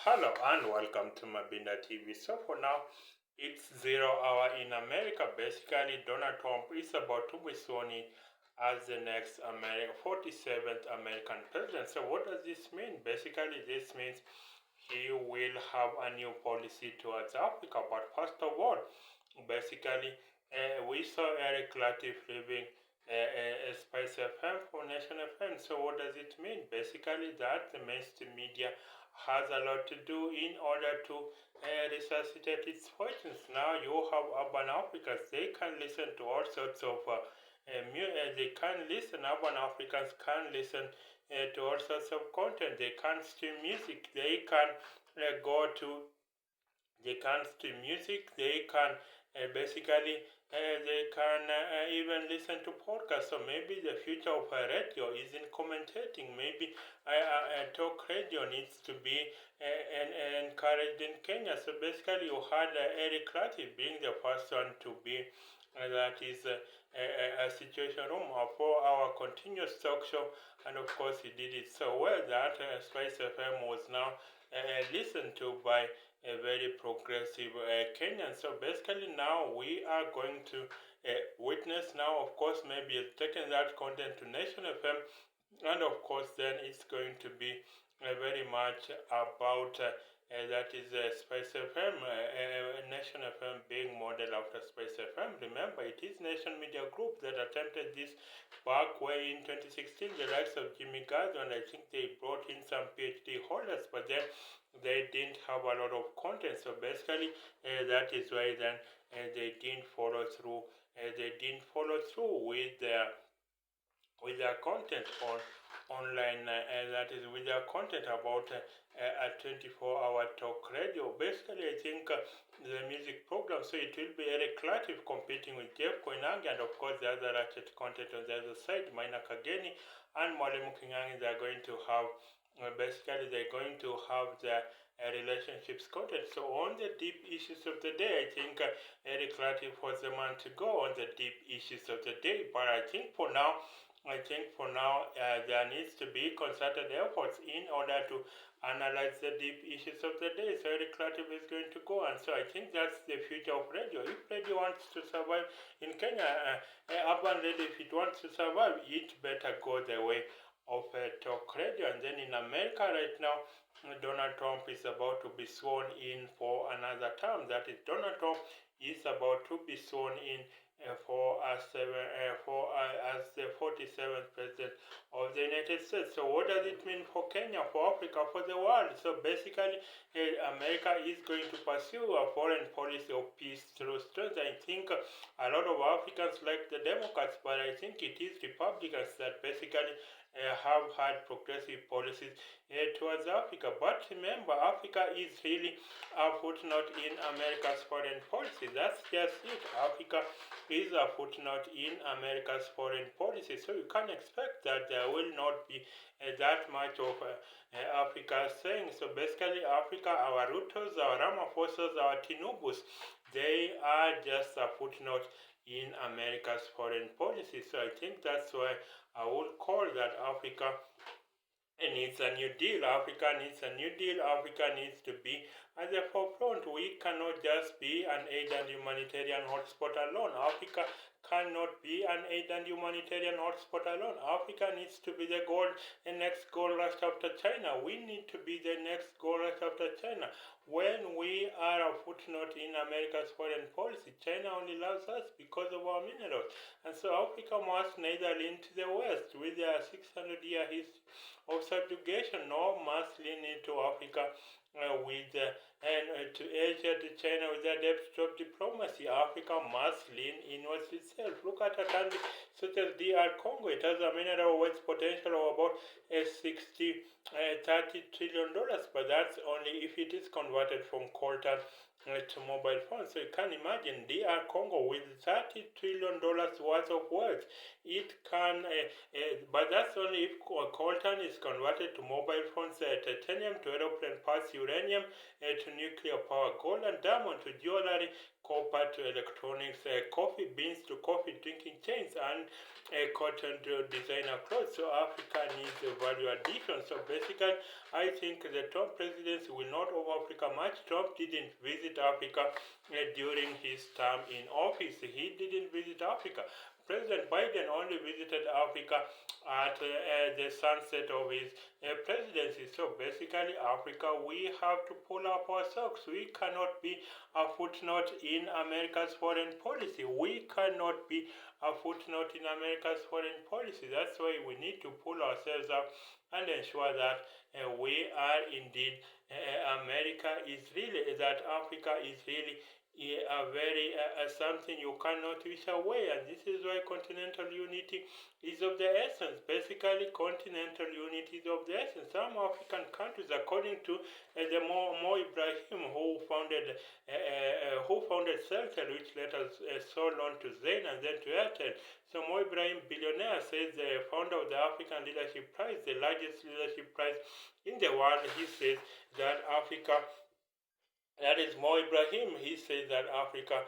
Hello and welcome to Obinna TV. So for now, it's 0 hour in America. Basically, Donald Trump is about to be sworn in as the next 47th American president. So what does this mean? Basically, this means he will have a new policy towards Africa. But first of all, basically, we saw Eric Latiff leaving Spice FM for Nation FM. So what does it mean? Basically, that the mainstream media has a lot to do in order to resuscitate its fortunes. Now you have urban Africans; they can listen to all sorts of they can listen. Urban Africans can listen to all sorts of content. They can stream music. They can go to they can stream music. They can basically they can even listen to podcasts. So maybe the future of radio is in commentating. Maybe talk radio needs to be encouraged in Kenya. So basically, you had Eric Latiff being the first one to be that is a situation room for our continuous talk show, and of course he did it so well that Spice FM was now listened to by a very progressive Kenyan. So basically now we are going to witness now, of course, maybe taking that content to Nation FM, and of course then it's going to be very much about that is Space FM, Nation FM being modeled after Space FM. Remember, it is Nation Media Group that attempted this back way in 2016, the likes of Jimmy Gazo, and I think they brought in some PhD holders, but then they didn't have a lot of content. So basically, that is why then they didn't follow through. They didn't follow through with their content on online, and that is with their content about a 24-hour talk radio. Basically, I think the music program, so it will be Eric Latiff competing with Jeff Koinange, and of course the other ratchet content on the other side, Maina Kageni and Mwalimu Kingangi. They're going to have basically they're going to have the relationships content. So on the deep issues of the day, I think Eric Latiff was the man to go on the deep issues of the day. But I think for now, there needs to be concerted efforts in order to analyze the deep issues of the day. So Eric Latiff is going to go, and so I think that's the future of radio. If radio wants to survive in Kenya, urban radio, if it wants to survive, it better go the way of talk radio. And then in America right now, Donald Trump is about to be sworn in for another term. That is, Donald Trump is about to be sworn in as the 47th president of the United States. So what does it mean for Kenya, for Africa, for the world? So basically, America is going to pursue a foreign policy of peace through strength. I think a lot of Africans like the Democrats, but I think it is Republicans that basically have had progressive policies towards Africa. But remember, Africa is really a footnote in America's foreign policy. That's just it. Africa is a footnote in America's foreign policy. So you can expect that there will not be that much of Africa saying. So basically, Africa, our Rutos, our Ramaphosas, our Tinubus, they are just a footnote in America's foreign policy. So I think that's why I would call that Africa needs a new deal. Africa needs a new deal. Africa needs to be at the forefront. We cannot just be an aid and humanitarian hotspot alone. Africa cannot be an aid and humanitarian hotspot alone. Africa needs to be the next gold rush after China. We need to be the next gold rush after China. When we are a footnote in America's foreign policy, China only loves us because of our minerals. And so Africa must neither lean to the West with their 600-year history of subjugation, nor must lean into Africa to Asia, to China with their depth of diplomacy. Africa must lean inwards itself. Look at a country such as DR Congo. It has a mineral wealth potential of about $30 trillion, but that's only if it is converted from coltan to mobile phones. So you can imagine DR Congo with $30 trillion worth of wealth. It can, but that's only if coltan is converted to mobile phones, titanium to aeroplane parts, uranium to nuclear power, gold and diamond to jewelry, copper to electronics, coffee beans to coffee drinking chains, and cotton to designer clothes. So Africa needs a value addition. So basically, I think the Trump presidency will not offer Africa much. Trump didn't visit Africa during his term in office. He didn't visit Africa. President Biden only visited Africa at the sunset of his presidency. So basically, Africa, we have to pull up our socks. We cannot be a footnote in America's foreign policy. We cannot be a footnote in America's foreign policy. That's why we need to pull ourselves up and ensure that we are indeed America is really, that Africa is really a very something you cannot wish away, and this is why continental unity is of the essence. Basically, continental unity is of the essence. Some African countries, according to the Mo Ibrahim, who founded Celtel, which later sold on to Zain and then to Airtel. So Mo Ibrahim, billionaire, says the founder of the African Leadership Prize, the largest leadership prize in the world. He says that Africa, that is Mo Ibrahim, he says that Africa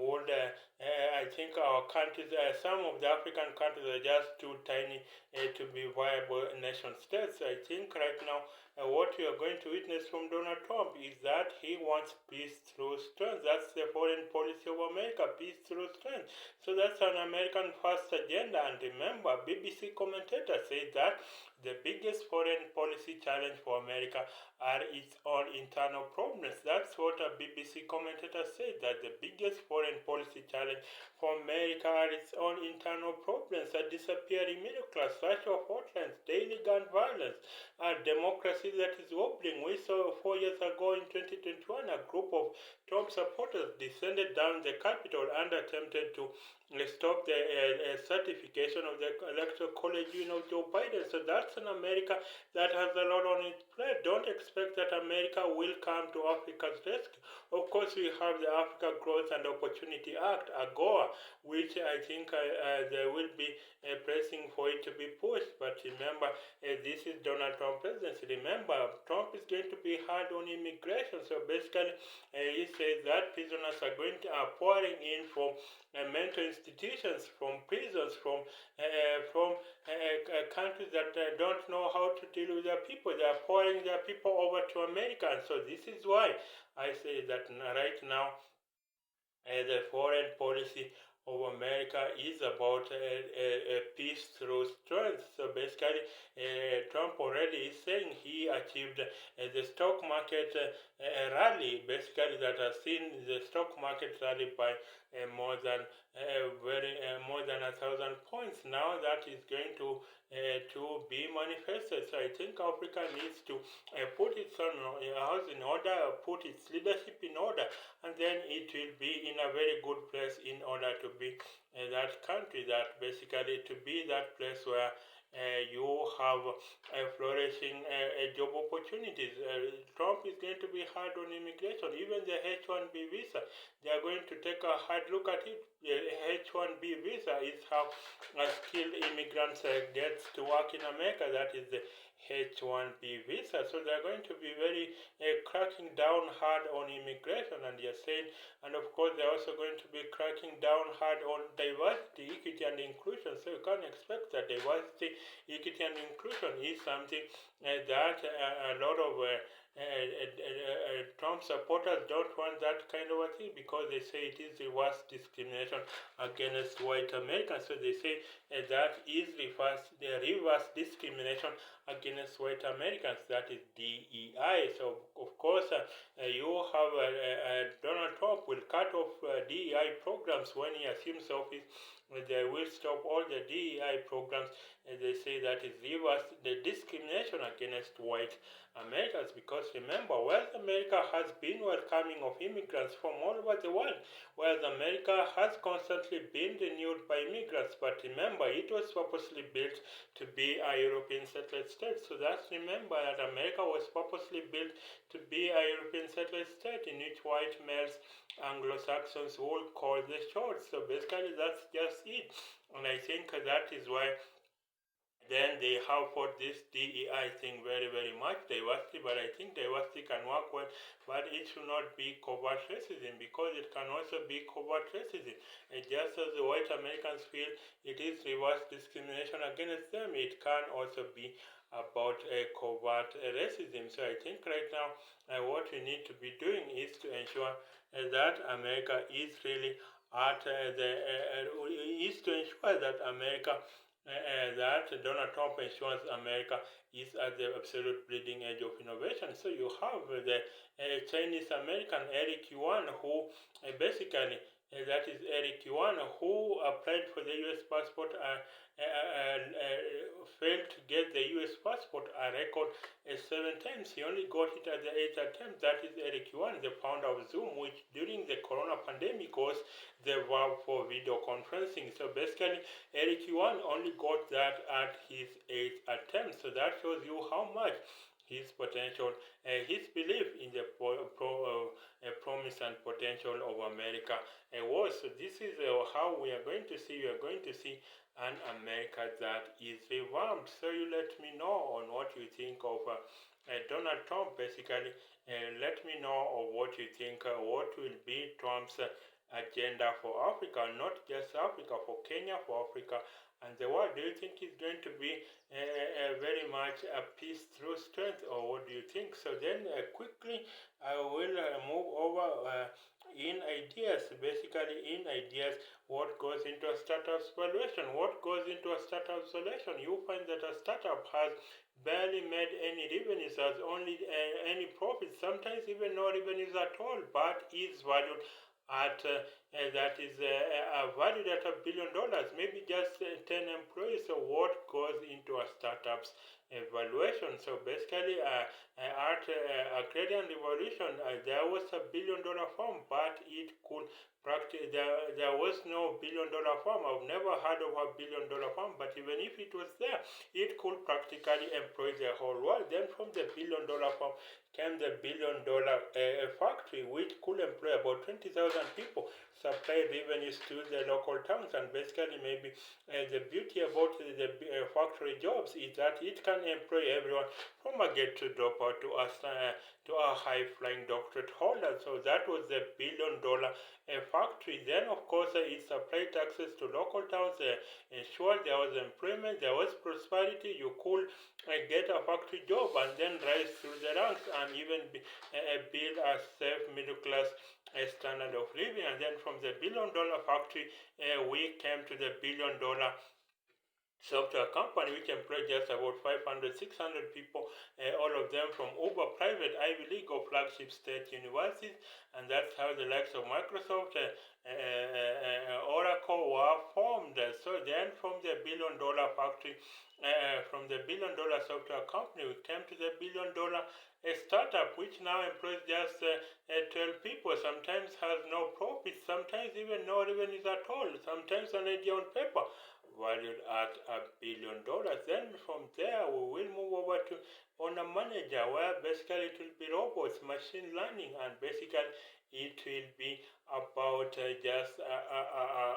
would, I think our countries, some of the African countries are just too tiny to be viable nation states. I think right now what we are going to witness from Donald Trump is that he wants peace through strength. That's the foreign policy of America, peace through strength. So that's an American first agenda. And remember, BBC commentator said that the biggest foreign policy challenge for America are its own internal problems. That's what a BBC commentator said, that the biggest foreign policy challenge for America are its own internal problems: a disappearing middle class, rush of hotlines, daily gun violence, a democracy that is wobbling. We saw 4 years ago in 2021 a group of Trump supporters descended down the Capitol and attempted to stop the certification of the Electoral College of Joe Biden. So that's an America that has a lot on its plate. Don't expect that America will come to Africa's rescue. Of course, we have the Africa Growth and Opportunity Act, AGOA, which I think they will be pressing for it to be pushed. But remember, this is Donald Trump presidency. Remember, Trump is going to be hard on immigration. So basically, he says that prisoners are pouring in from mental institutions, from prisons, from countries that don't know how to deal with their people. They are pouring their people over to America. And so this is why I say that right now the foreign policy of America is about peace through strength. So basically, Trump already is saying he achieved the stock market rally, basically that has seen the stock market rally by more than more than 1,000 points. Now that is going to be manifested. So I think Africa needs to put its own house in order, put its leadership in order, and then it will be in a very good place in order to be that country, that basically to be that place where you have flourishing job opportunities. Trump is going to be hard on immigration. Even the H-1B visa, they are going to take a hard look at it. The H-1B visa is how skilled immigrants get to work in America. That is the H-1B visa. So they are going to be very cracking down hard on immigration, and they are saying, and of course they are also going to be cracking down hard on diversity, equity, and inclusion. So you can't expect that diversity, equity, and inclusion is something that a lot of Trump supporters don't want that kind of a thing, because they say it is reverse discrimination against white Americans. So they say that is reverse discrimination against white Americans, that is DEI. So of course you have Donald Trump will cut off DEI programs when he assumes office. They will stop all the DEI programs. They say that is reverse the discrimination against white Americans, because remember, whereas America has been welcoming of immigrants from all over the world, whereas America has constantly been renewed by immigrants, but remember, it was purposely built to be a European satellite state. So that's, remember that America was purposely built to be a European satellite state in which white males, Anglo-Saxons, will call the shots. So basically that's just it. And I think that is why Then they have for this DEI thing very, very much diversity, but I think diversity can work well, but it should not be covert racism because it can also be covert racism. And just as the white Americans feel it is reverse discrimination against them, it can also be about a covert racism. So I think right now what we need to be doing is to ensure that America is really at is to ensure that America that Donald Trump ensures America is at the absolute bleeding edge of innovation. So you have the Chinese American Eric Yuan, who basically that is Eric Yuan, who applied for the U.S. passport, failed to get the U.S. passport a record 7 times. He only got it at the 8th attempt. That is Eric Yuan, the founder of Zoom, which during the corona pandemic was the verb for video conferencing. So basically, Eric Yuan only got that at his 8th attempt. So that shows you how much his potential, his belief in the promise and potential of America was. So this is how we are going to see. We are going to see an America that is revamped. So you let me know on what you think of Donald Trump. Basically, let me know of what you think. What will be Trump's agenda for Africa, not just Africa, for Kenya, for Africa, and the world? Do you think it's going to be very much a peace through strength, or what do you think? So then quickly I will move over in ideas. Basically in ideas, what goes into a startup's valuation? What goes into a startup's valuation? You find that a startup has barely made any revenues, has only any profits, sometimes even no revenues at all, but is valued at that is valued at $1 billion, maybe just 10 employees. So what goes into a startup's evaluation? So basically, at Agrarian Revolution, there was $1 billion firm, but it could practice. There was no $1 billion firm. I've never heard of a $1 billion firm, but even if it was there, it could practically employ the whole world. Then from the $1 billion firm came the $1 billion factory, which could employ about 20,000 people, supply revenues to the local towns. And basically, maybe the beauty about the factory jobs is that it can employ everyone from a get to dropout to a high flying doctorate holder. So that was the $1 billion factory. Then, of course, it supplied access to local towns, ensured there was employment, there was prosperity. You could get a factory job and then rise through the ranks and even build a safe middle class standard of living. And then from the $1 billion factory, we came to the $1 billion software company, which employed just about 500, 600 people, all of them from uber private Ivy League or flagship state universities. And that's how the likes of Microsoft, Oracle were formed. So then from the $1 billion factory, from the $1 billion software company, we came to the $1 billion startup, which now employs just 12 people, sometimes has no profits, sometimes even no revenues at all, sometimes an idea on paper, valued at $1 billion. Then from there we will move over to owner manager, where basically it will be robots, machine learning, and basically it will be about just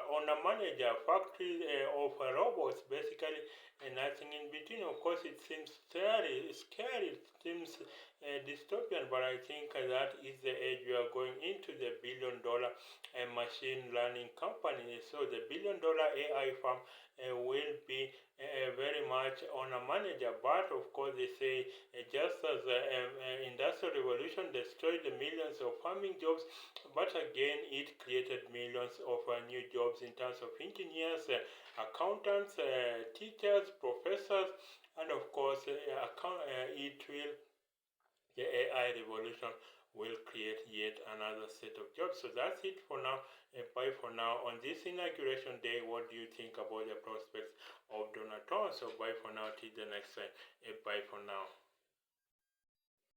owner manager, factory of robots, basically, and nothing in between. Of course, it seems scary, it seems dystopian, but I think that is the age we are going into, the $1 billion machine learning company. So the $1 billion AI firm will be very much on a manager. But of course, they say just as the industrial revolution destroyed the millions of farming jobs, but again it created millions of new jobs in terms of engineers, accountants, teachers, professors, and of course it will, the AI revolution will create yet another set of jobs. So that's it for now. Bye for now. On this inauguration day, what do you think about the prospects of Donald Trump? So bye for now till the next time. Bye for now.